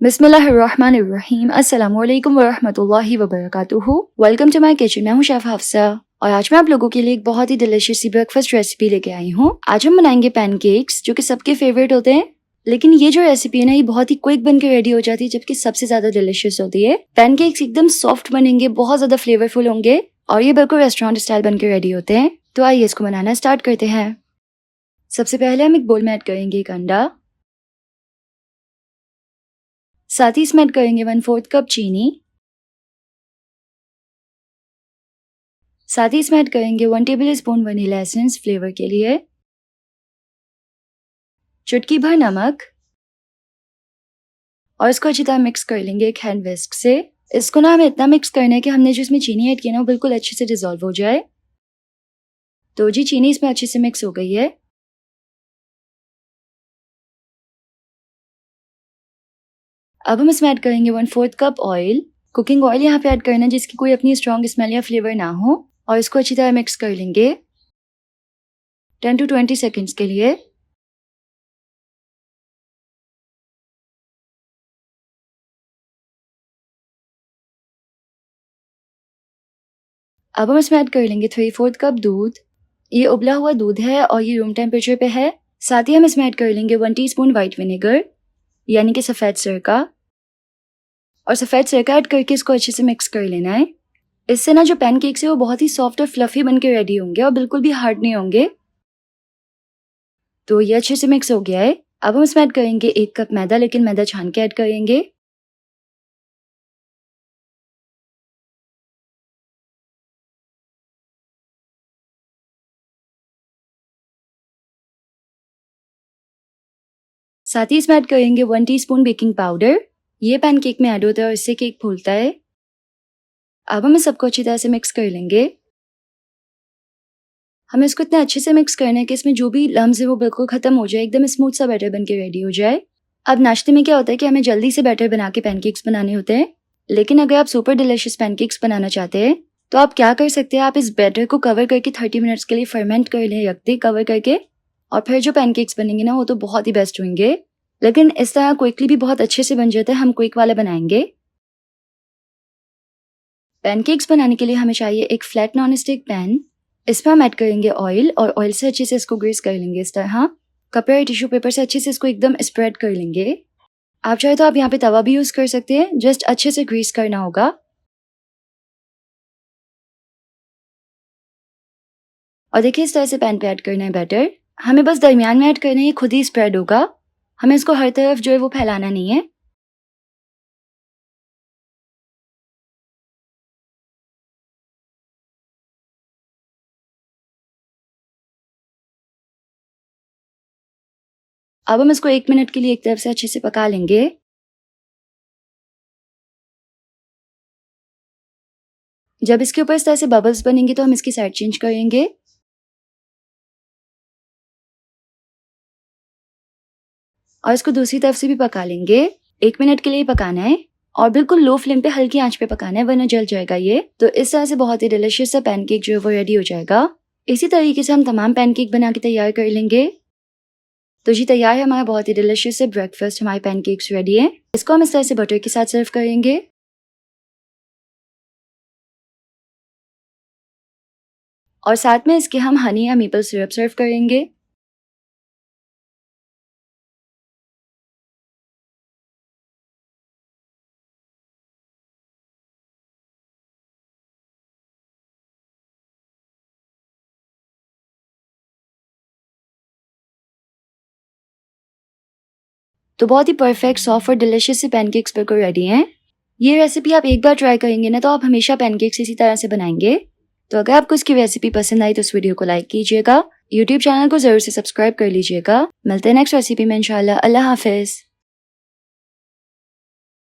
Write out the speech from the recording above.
बिस्मिल्लाहिर्रहमानिर्रहीम अस्सलामुअलैकुम वरहमतुल्लाहि वबरकातुहू। Welcome to my kitchen. मैं हूँ शेफ हफ्सा और आज मैं आप लोगों के लिए एक बहुत ही डिलीशियस सी ब्रेकफास्ट रेसिपी लेके आई हूँ। आज हम बनाएंगे पैनकेक्स जो कि सबके फेवरेट होते हैं, लेकिन ये जो रेसिपी है ना ये बहुत ही क्विक बन के रेडी हो जाती है जबकि सबसे ज्यादा डिलीशियस होती है। पैनकेक्स एकदम सॉफ्ट बनेंगे, बहुत ज्यादा फ्लेवरफुल होंगे और ये बिल्कुल रेस्टोरेंट स्टाइल बन के रेडी होते हैं। तो आइए इसको बनाना स्टार्ट करते हैं। सबसे पहले हम एक बोल में ऐड करेंगे एक अंडा, साथ ही इसमें ऐड करेंगे 1/4 कप चीनी, साथ ही इसमें ऐड करेंगे 1 table spoon vanilla essence flavour के लिए, चुटकी भर नमक और इसको अच्छी तरह मिक्स कर लेंगे एक हैंड विस्क से। इसको ना हमें इतना मिक्स करना है कि हमने जो इसमें चीनी ऐड किया ना वो बिल्कुल अच्छे से डिजोल्व हो जाए। तो जी चीनी इसमें अच्छे से मिक्स हो गई है। अब हम इसमें ऐड करेंगे 1/4 कप ऑयल। कुकिंग ऑयल यहाँ पे ऐड करना है जिसकी कोई अपनी स्ट्रॉन्ग स्मेल या फ्लेवर ना हो और इसको अच्छी तरह मिक्स कर लेंगे 10 to 20 सेकेंड्स के लिए। अब हम इसमें ऐड कर लेंगे 3/4 कप दूध। ये उबला हुआ दूध है और ये रूम टेम्परेचर पे है। साथ ही हम इसमें ऐड कर लेंगे 1 टीस्पून व्हाइट विनेगर यानी कि सफ़ेद सिरका, और सफ़ेद सिरका ऐड करके इसको अच्छे से मिक्स कर लेना है। इससे ना जो पैनकेक्स है वो बहुत ही सॉफ्ट और फ्लफी बन के रेडी होंगे और बिल्कुल भी हार्ड नहीं होंगे। तो ये अच्छे से मिक्स हो गया है। अब हम इसमें ऐड करेंगे 1 कप मैदा, लेकिन मैदा छान के ऐड करेंगे। साथ ही इसमें ऐड करेंगे 1 टीस्पून बेकिंग पाउडर। ये पैनकेक में ऐड होता है और इससे केक फूलता है। अब हम सबको अच्छी तरह से मिक्स कर लेंगे। हमें इसको इतना अच्छे से मिक्स करना है कि इसमें जो भी लम्स है वो बिल्कुल खत्म हो जाए, एकदम स्मूथ सा बैटर बन के रेडी हो जाए। अब नाश्ते में क्या होता है कि हमें जल्दी से बैटर बना के पैनकेक्स बनाने होते हैं, लेकिन अगर आप सुपर डिलीशियस पैनकेक्स बनाना चाहते हैं तो आप क्या कर सकते हैं, आप इस बैटर को कवर करके 30 मिनट्स के लिए फर्मेंट कर लें, रख दें कवर करके, और फिर जो पैनकेक्स बनेंगे ना वो तो बहुत ही बेस्ट होंगे। लेकिन इस तरह क्विकली भी बहुत अच्छे से बन जाता है। हम क्विक वाला बनाएंगे। पैनकेक्स बनाने के लिए हमें चाहिए एक फ्लैट नॉन स्टिक पैन। इसमें हम ऐड करेंगे ऑयल और ऑयल से अच्छे से इसको ग्रीस कर लेंगे। इस तरह कपड़े या टिश्यू पेपर से अच्छे से इसको एकदम स्प्रेड कर लेंगे। आप चाहे तो आप यहाँ पे तवा भी यूज कर सकते हैं, जस्ट अच्छे से ग्रीस करना होगा। और देखिए इस तरह से पैन पे ऐड करना है बैटर। हमें बस दरमियान में ऐड करना है, ये खुद ही स्प्रेड होगा। हमें इसको हर तरफ जो है वो फैलाना नहीं है। अब हम इसको 1 मिनट के लिए एक तरफ से अच्छे से पका लेंगे। जब इसके ऊपर इस तरह से बबल्स बनेंगे तो हम इसकी साइड चेंज करेंगे। और इसको दूसरी तरफ से भी पका लेंगे। 1 मिनट के लिए पकाना है और बिल्कुल लो फ्लेम पे हल्की आंच पे पकाना है, वरना जल जाएगा ये। तो इस तरह से बहुत ही डिलीशियस सा पैनकेक जो है वो रेडी हो जाएगा। इसी तरीके से हम तमाम पैनकेक बना के तैयार कर लेंगे। तो जी तैयार है हमारा बहुत ही डिलीशियस से ब्रेकफास्ट। हमारे पैनकेक्स रेडी है। इसको हम इस तरह से बटर के साथ सर्व करेंगे। और साथ में इसके हम हनी या मेपल सिरप सर्व करेंगे। तो बहुत ही परफेक्ट सॉफ्ट और डिलीशियस से पैनकेक्स बिल्कुल रेडी हैं। ये रेसिपी आप एक बार ट्राई करेंगे ना तो आप हमेशा पैनकेक्स इसी तरह से बनाएंगे। तो अगर आपको इसकी रेसिपी पसंद आई तो इस वीडियो को लाइक कीजिएगा, यूट्यूब चैनल को जरूर से सब्सक्राइब कर लीजिएगा। मिलते हैं नेक्स्ट रेसिपी में इंशाल्लाह। अल्लाह हाफिज।